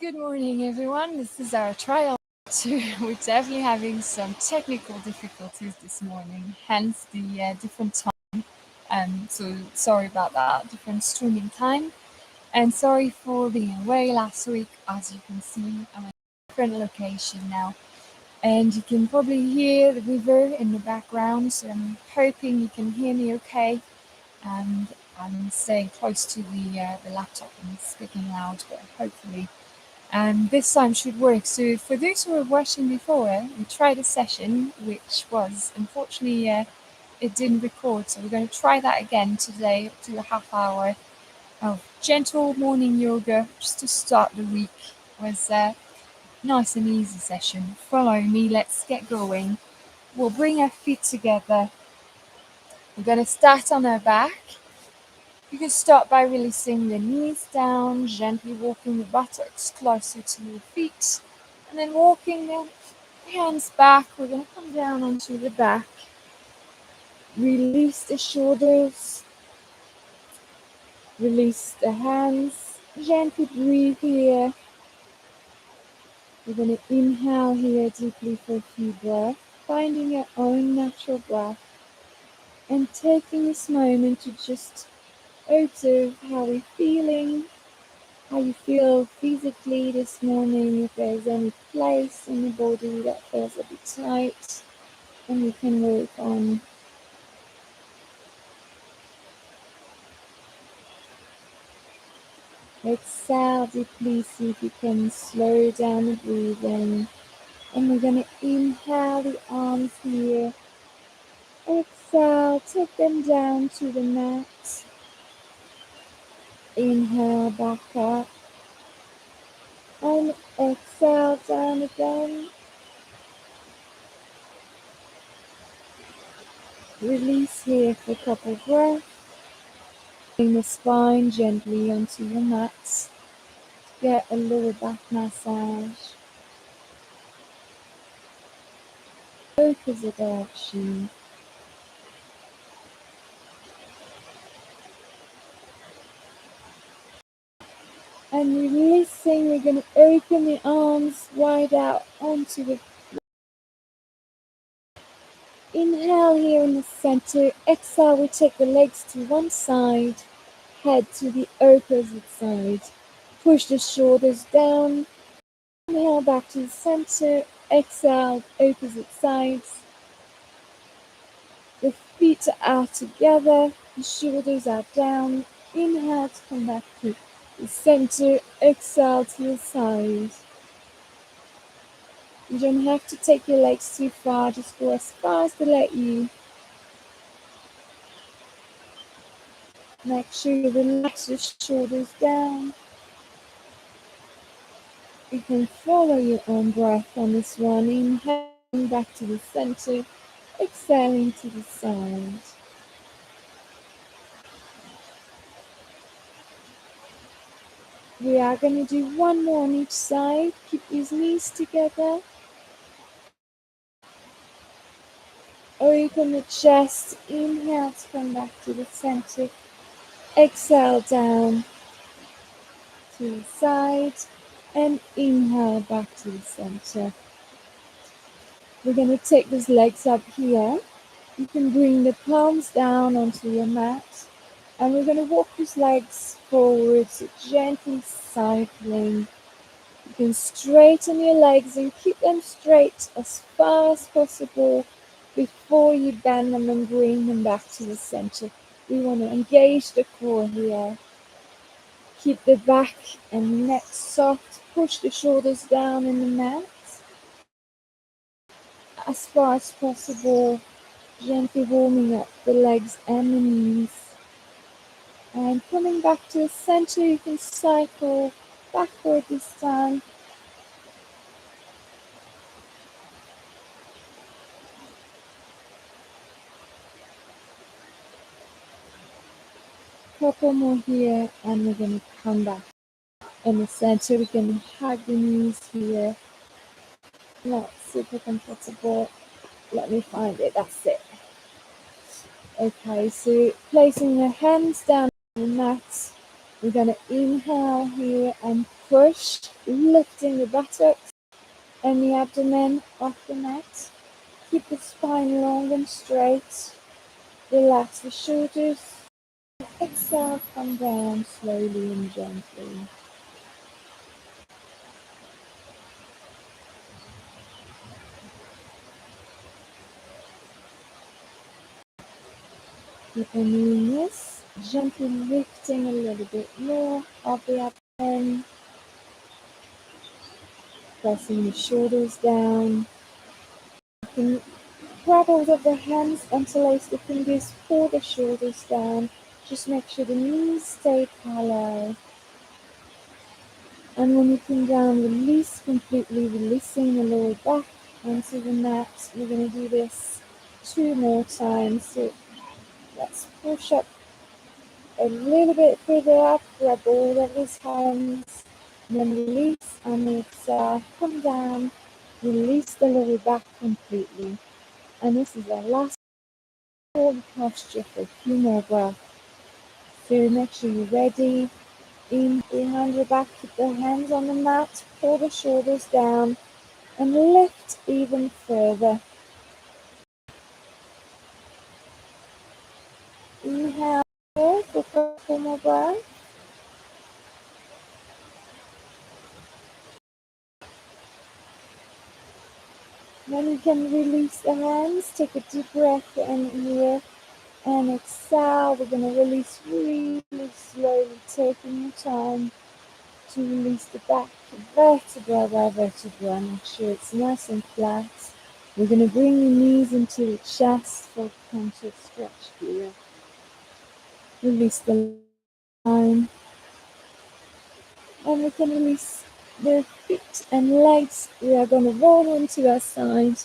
Good morning, everyone. This is our trial. We're definitely having some technical difficulties this morning, hence the different time. So sorry about that, different streaming time. And sorry for being away last week. As you can see, I'm at a different location now. And you can probably hear the river in the background. So I'm hoping you can hear me okay. And I'm staying close to the laptop and speaking loud, but hopefully this time should work. So for those who were watching before, we tried a session which was unfortunately it didn't record. So we're going to try that again today, do a half hour of gentle morning yoga just to start the week. It was a nice and easy session. Follow me, let's get going. We'll bring our feet together. We're going to start on our back. You can start by releasing the knees down, gently walking the buttocks closer to your feet, and then walking the hands back. We're going to come down onto the back. Release the shoulders, release the hands, gently breathe here. We're going to inhale here deeply for a few breaths, finding your own natural breath, and taking this moment to just observe how we're feeling, how you feel physically this morning, if there's any place in the body that feels a bit tight, and we can work on. Exhale deeply, see if you can slow down the breathing. And we're going to inhale the arms here. Exhale, take them down to the mat. Inhale, back up. And exhale, down again. Release here for a couple of breaths. Bring the spine gently onto your mat. Get a lower back massage. Opposite direction. And releasing, we're going to open the arms wide out onto the. Inhale here in the center. Exhale, we take the legs to one side, head to the opposite side. Push the shoulders down. Inhale back to the center. Exhale, opposite sides. The feet are out together. The shoulders are down. Inhale to come back to the center. Exhale to the side. You don't have to take your legs too far. Just go as far as they let you. Make sure you relax your shoulders down. You can follow your own breath on this one. Inhaling back to the center. Exhaling to the side. We are going to do one more on each side. Keep these knees together. Open the chest. Inhale to come back to the center. Exhale down to the side. And inhale back to the center. We're going to take those legs up here. You can bring the palms down onto your mat. And we're going to walk those legs forwards, gently cycling. You can straighten your legs and keep them straight as far as possible before you bend them and bring them back to the center. We want to engage the core here. Keep the back and neck soft. Push the shoulders down in the mat as far as possible. Gently warming up the legs and the knees. And coming back to the center, you can cycle backward this time. Couple more here, and we're going to come back in the center. We can hug the knees here. Not super comfortable. Let me find it. That's it. Okay, so placing the hands down on the mat, We're going to inhale here and push, lifting the buttocks and the abdomen off the mat. Keep the spine long and straight. Relax the shoulders. Exhale, come down slowly and gently. Keep on doing this, gently lifting a little bit more of the abdomen, pressing the shoulders down. You can grab hold of the hands, interlace the fingers, pull the shoulders down. Just make sure the knees stay parallel. And when you come down, release completely, releasing the lower back onto the mat. We're going to do this 2 more times. So let's push up a little bit further up, grab all of his hands, and then release on the exhale, come down, release the lower back completely. And this is our last forward posture for a few more breaths. So make sure you're ready. In behind your back, keep the hands on the mat, pull the shoulders down, and lift even further. Inhale for a couple more breaths. Then you can release the hands, take a deep breath in here, and exhale. We're going to release really slowly, taking your time to release the back vertebra by vertebra. Make sure it's nice and flat. We're going to bring the knees into the chest for a conscious stretch here. Release the line. And we can release the feet and legs. We are going to roll onto our side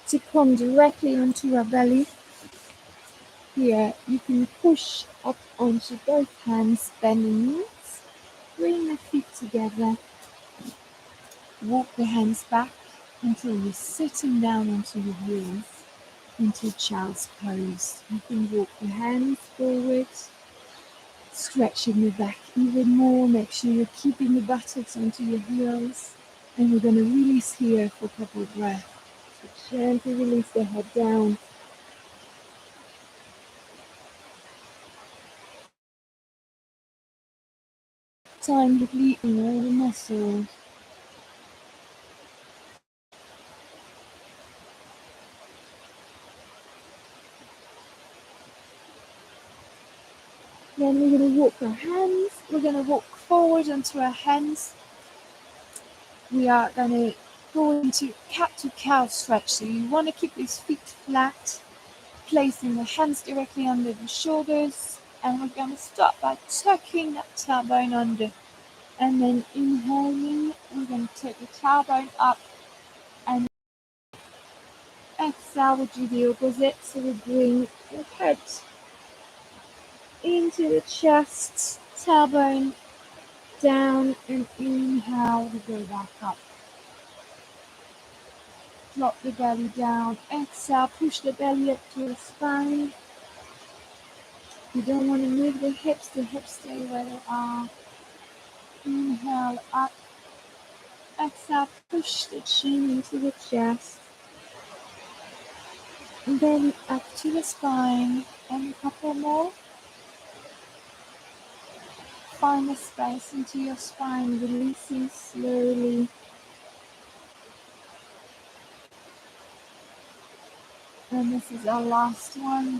to come directly onto our belly. Here, you can push up onto both hands, bend the knees, bring the feet together, walk the hands back until you're sitting down onto your heels into child's pose. You can walk the hands forward, stretching the back even more. Make sure you're keeping the buttocks onto your heels. And we're going to release here for a couple of breaths. So gently release the head down. Time depleting all the muscles. Then we're going to walk our hands. We're going to walk forward onto our hands. We are going to go into cat to cow stretch. So you want to keep these feet flat, placing the hands directly under the shoulders. And we're going to start by tucking that tailbone under. And then inhaling, we're going to take the tailbone up. And exhale, we'll do the opposite. So we bring the head into the chest, tailbone down, and inhale, we go back up. Drop the belly down, exhale, push the belly up to the spine. You don't want to move the hips stay where they are. Inhale up, exhale, push the chin into the chest. And then up to the spine, and a couple more. Find the space into your spine, releasing slowly. And this is our last one.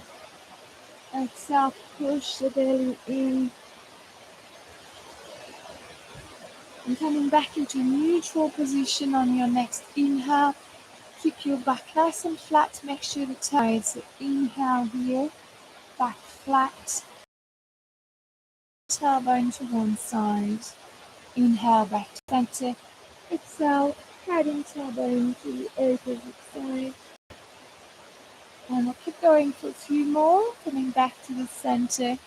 Exhale, push the belly in. And coming back into neutral position on your next inhale. Keep your back nice and flat. Make sure the toes. So inhale here, back flat. Tailbone to one side. Inhale back to center. Exhale, heading tailbone to the opposite side. And we'll keep going for a few more. Coming back to the center.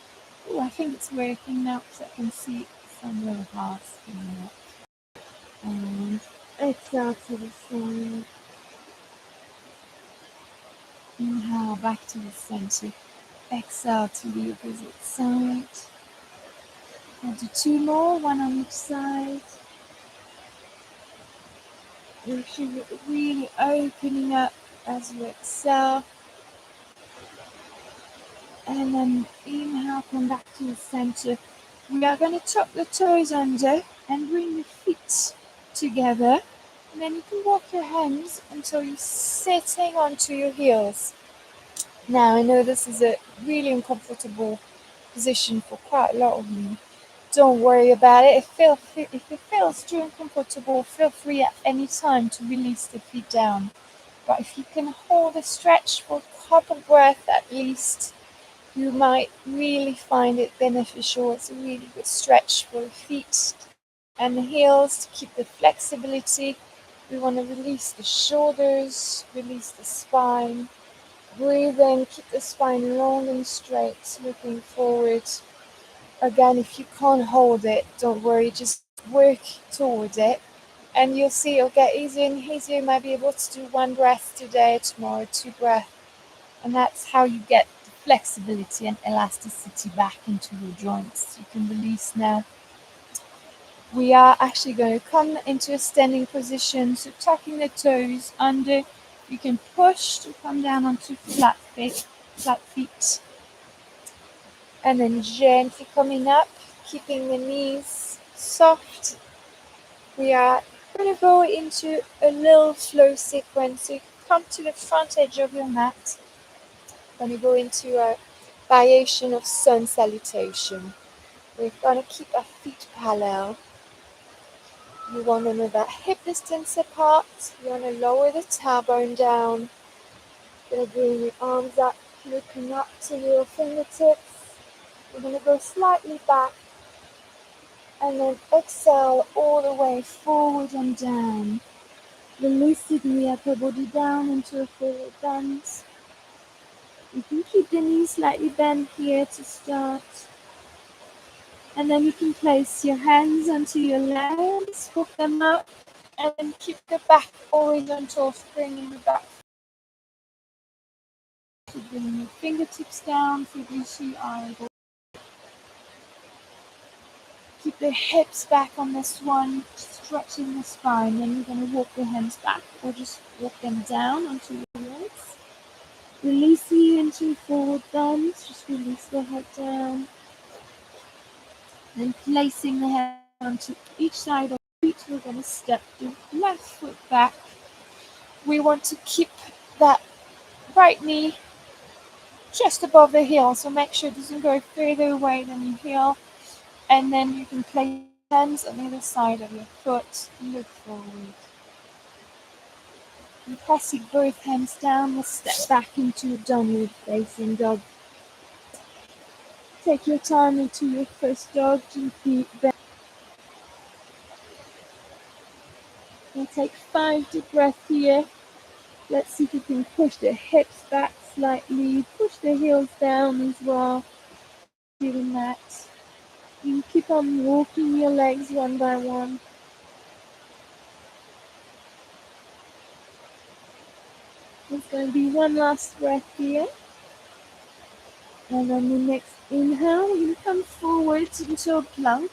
Oh, I think it's working now because I can see some little hearts coming up. And exhale to the side. Inhale back to the center. Exhale to the opposite side. I'll do 2 more, one on each side. Make sure you're really opening up as you exhale. And then inhale, come back to the center. We are going to tuck the toes under and bring the feet together. And then you can walk your hands until you're sitting onto your heels. Now, I know this is a really uncomfortable position for quite a lot of you. Don't worry about it. If it feels too uncomfortable, feel free at any time to release the feet down. But if you can hold a stretch for a couple breaths at least, you might really find it beneficial. It's a really good stretch for the feet and the heels to keep the flexibility. We want to release the shoulders, release the spine. Breathe in, keep the spine long and straight, looking forward. Again, if you can't hold it, don't worry, just work towards it. And you'll see it'll get easier and easier. You might be able to do 1 breath today, tomorrow 2 breaths. And that's how you get the flexibility and elasticity back into your joints. You can release now. We are actually going to come into a standing position. So tucking the toes under. You can push to come down onto flat feet. And then gently coming up, keeping the knees soft. We are going to go into a little flow sequence. So you come to the front edge of your mat. Going to go into a variation of sun salutation. We're going to keep our feet parallel. You want to move at hip distance apart. You want to lower the tailbone down. You're going to bring your arms up, looking up to your fingertips. We're going to go slightly back. And then exhale all the way forward and down. Releasing the upper body down into a forward bend. You can keep the knees slightly bent here to start. And then you can place your hands onto your legs, hook them up, and then keep the back horizontal, bringing the back. So bring your fingertips down so you see your able. Keep the hips back on this one, stretching the spine. Then you're going to walk the hands back or just walk them down onto your legs. Releasing you into forward bend, just release the head down. Then placing the head onto each side of the feet, we're going to step the left foot back. We want to keep that right knee just above the heel, so make sure it doesn't go further away than your heel. And then you can place hands on the other side of your foot, look forward. And pressing both hands down, we'll step back into downward facing dog. Take your time into your first dog, 2 feet back. We'll take 5 deep breaths here. Let's see if you can push the hips back slightly, push the heels down as well. Doing that. You can keep on walking your legs one by one. There's going to be one last breath here. And on the next inhale, we're going to come forward into a plank.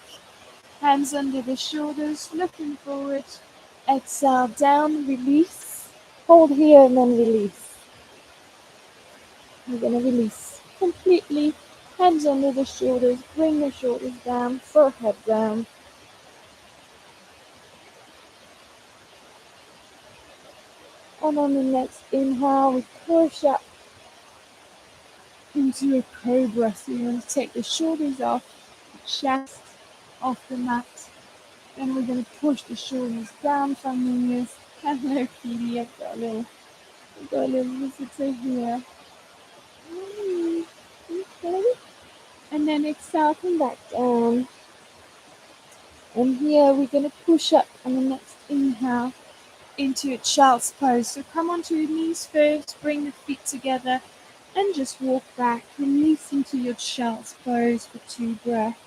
Hands under the shoulders, looking forward. Exhale, down, release. Hold here and then release. We're going to release completely. Hands under the shoulders, bring the shoulders down, forehead down. And on the next inhale, we push up into a cobra. So you want to take the shoulders off, the chest off the mat. Then we're going to push the shoulders down from the ears. Hello, Kitty. I've got a little visitor here. Okay. And then exhale, come back down. And here we're going to push up on the next inhale into a child's pose. So come onto your knees first, bring the feet together, and just walk back. Release into your child's pose for 2 breaths.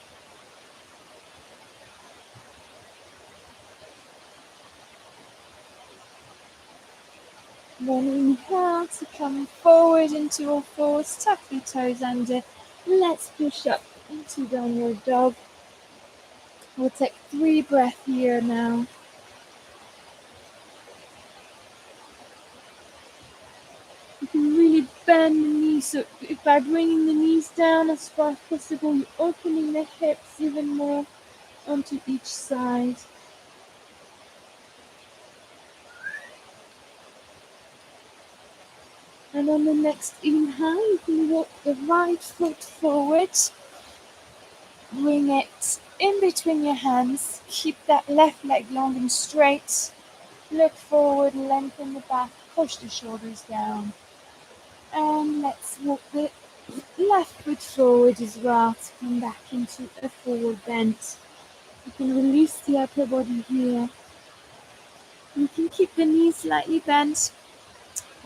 Then inhale to come forward into all fours, tuck the toes under. Let's push up into downward dog. We'll take 3 breaths here now. You can really bend the knees, so by bringing the knees down as far as possible, you're opening the hips even more onto each side. And on the next inhale, you can walk the right foot forward. Bring it in between your hands. Keep that left leg long and straight. Look forward, lengthen the back, push the shoulders down. And let's walk the left foot forward as well to come back into a forward bend. You can release the upper body here. You can keep the knees slightly bent.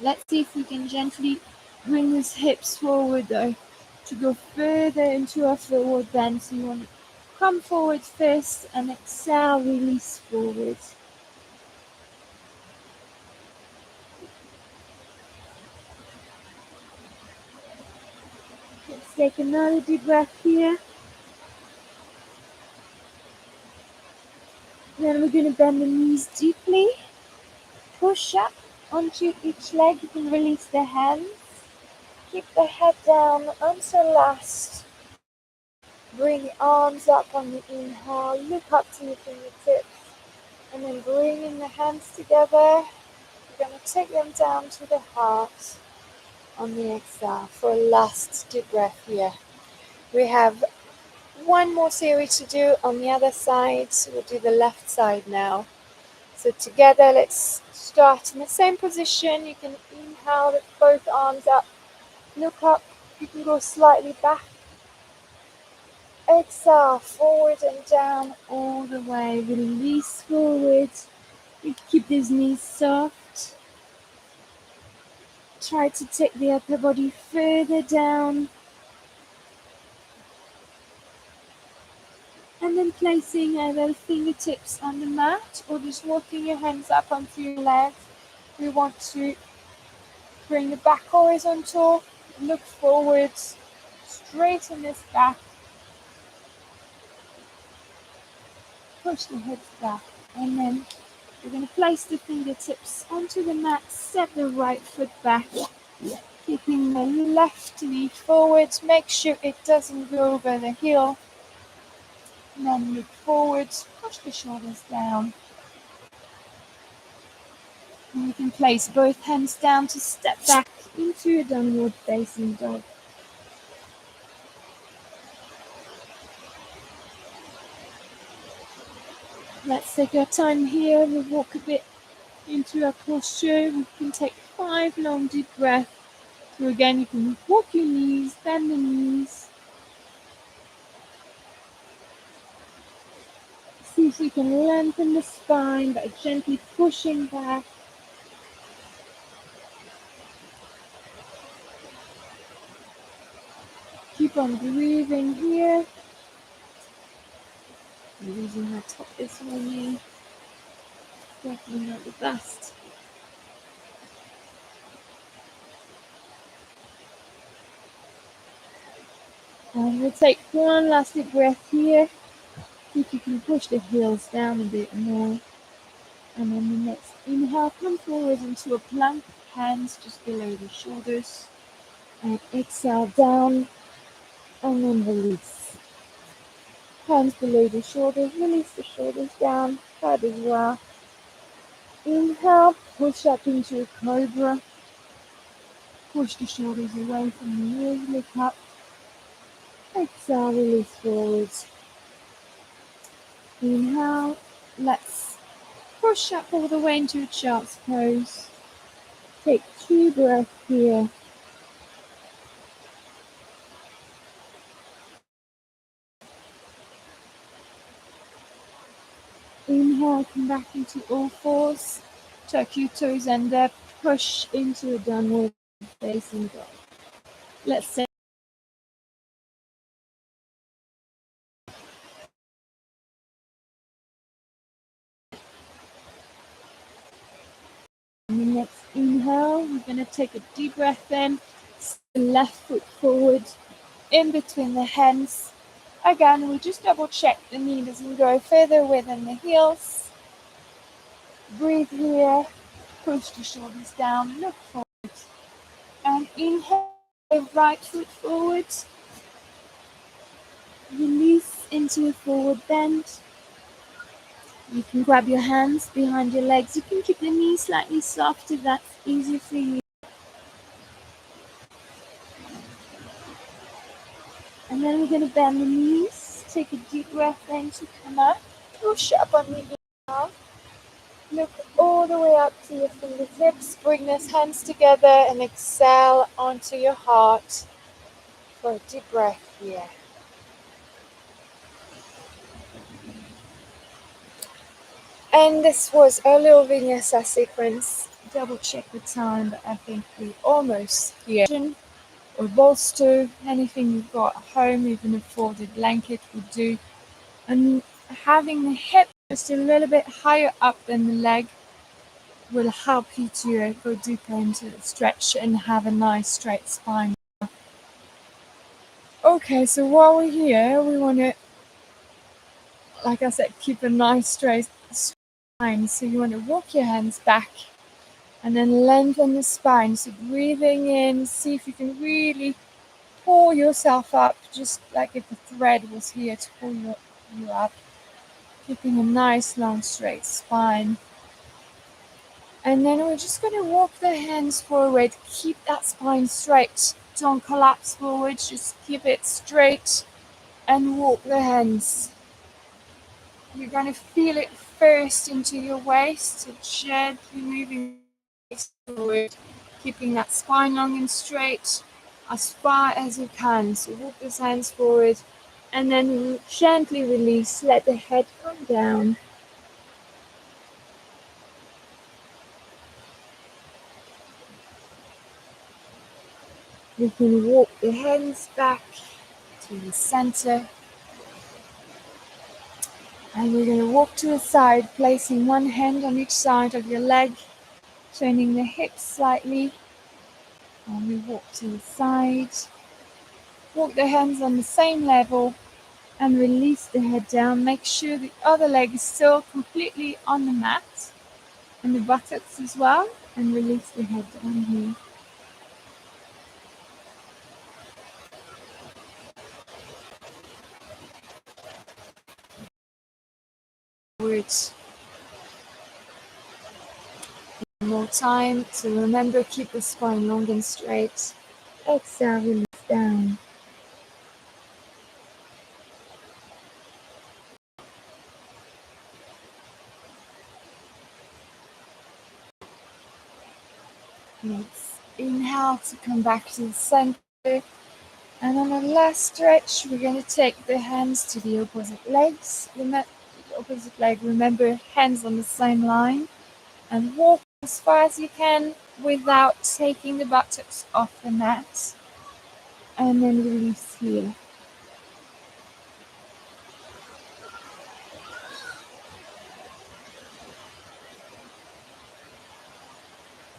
Let's see if we can gently bring those hips forward though, to go further into a forward bend. So you want to come forward first and exhale, release forward. Let's take another deep breath here. Then we're going to bend the knees deeply. Push up onto each leg. You can release the hands. Keep the head down until last. Bring the arms up on the inhale. Look up to your fingertips. And then bringing the hands together. We're going to take them down to the heart on the exhale for a last deep breath here. We have one more series to do on the other side. So we'll do the left side now. So together, let's start in the same position. You can inhale with both arms up. Look up. You can go slightly back. Exhale, forward and down all the way. Release forward. You keep these knees soft. Try to take the upper body further down. And then placing either fingertips on the mat or just walking your hands up onto your legs. We want to bring the back horizontal. Look forward. Straighten this back. Push the hips back. And then we're going to place the fingertips onto the mat. Step the right foot back. Keeping the left knee forward. Make sure it doesn't go over the heel. And then look forward. Push the shoulders down. And you can place both hands down to step back into a downward facing dog. Let's take our time here. We'll walk a bit into our posture. We can take 5 long deep breaths. So again, you can walk your knees, bend the knees. See if you can lengthen the spine by gently pushing back. Keep on breathing here. Losing my top this morning. Definitely not the best. And we'll take one last deep breath here. See if you can push the heels down a bit more. And on the next inhale, come forward into a plank, hands just below the shoulders. And exhale down, and then release. Hands below the shoulders, release the shoulders down, head as well. Inhale, push up into a cobra. Push the shoulders away from the ears, look up. Exhale, release forwards. Inhale, let's push up all the way into a child's pose. Take 2 breaths here. Inhale, come back into all fours. Tuck your toes under, push into a downward facing dog. Let's say on the next inhale, we're going to take a deep breath in. Left foot forward, in between the hands, Again, we just double check the knee doesn't go further away than the heels. Breathe here, push the shoulders down, look forward. And inhale, right foot forward. Release into a forward bend. You can grab your hands behind your legs. You can keep the knees slightly soft if that's easier for you. And then we're going to bend the knees. Take a deep breath in to come up. Push up on the inhale. Look all the way up to your fingertips. Bring those hands together and exhale onto your heart for a deep breath here. And this was a little vinyasa sequence. Double check the time, but I think we almost here. Or bolster, anything you've got at home, even a folded blanket would do. And having the hip just a little bit higher up than the leg will help you to go deeper into the stretch and have a nice straight spine. Okay, so while we're here, we want to, like I said, keep a nice straight spine. So you want to walk your hands back and then lengthen the spine. So breathing in, see if you can really pull yourself up, just like if the thread was here to pull you up. Keeping a nice long straight spine. And then we're just going to walk the hands forward. Keep that spine straight. Don't collapse forward. Just keep it straight and walk the hands. You're going to feel it first into your waist. So gently moving forward. Keeping that spine long and straight as far as you can. So walk those hands forward. And then gently release. Let the head come down. You can walk the hands back to the center. And we're going to walk to the side, placing one hand on each side of your leg, turning the hips slightly. And we walk to the side. Walk the hands on the same level and release the head down. Make sure the other leg is still completely on the mat and the buttocks as well. And release the head down here. One more time. So remember, keep the spine long and straight. Exhale, release down. Let's inhale to come back to the center. And on the last stretch, we're going to take the hands to the opposite legs. The opposite leg, remember, hands on the same line. And walk as far as you can without taking the buttocks off the mat. And then release here.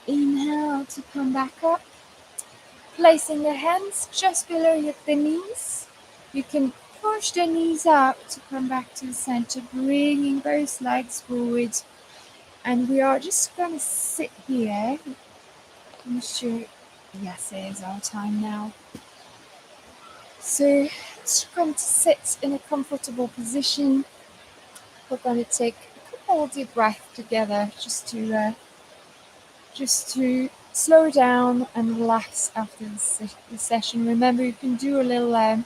Inhale to come back up. Placing the hands just below the knees. You can push the knees out to come back to the center, bringing both legs forward. And we are just going to sit here. I'm sure, yes, it is our time now. So just going to sit in a comfortable position. We're going to take a couple of deep breaths together just to slow down and relax after the session. Remember, you can do a little a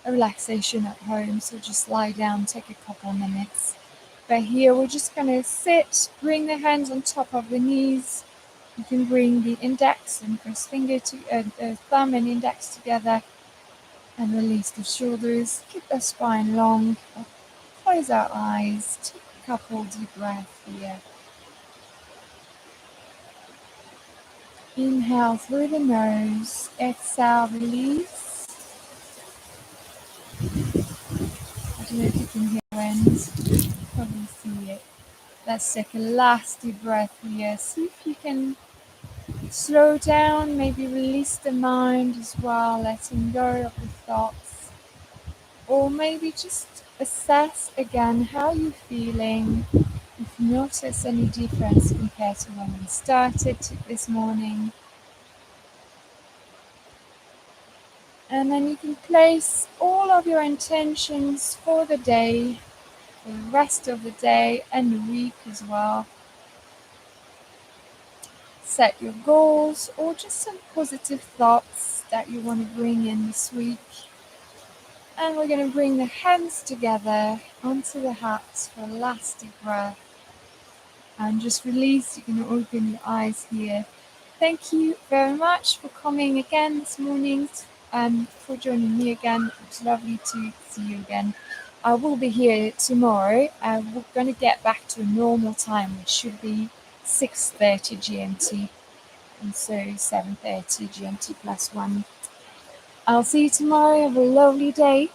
relaxation at home, so just lie down, take a couple of minutes. But here we're just going to sit, bring the hands on top of the knees. You can bring the index and first finger to thumb and index together and release the shoulders. Keep the spine long. Close our eyes. Take a couple deep breaths here. Inhale through the nose. Exhale, release. I don't know if you can hear wind. Probably see it. Let's take a last deep breath here. See if you can slow down, maybe release the mind as well, letting go of the thoughts. or maybe just assess again how you're feeling. If you notice any difference compared to when we started this morning, and then you can place all of your intentions for the day, for the rest of the day and the week as well. Set your goals or just some positive thoughts that you want to bring in this week. And we're going to bring the hands together onto the heart for a last deep breath. And just release. You can open your eyes here. Thank you very much for coming again this morning, for joining me again. It's lovely to see you again. I will be here tomorrow. We're going to get back to a normal time, which should be 6:30 GMT, and so 7:30 GMT plus 1. I'll see you tomorrow. Have a lovely day.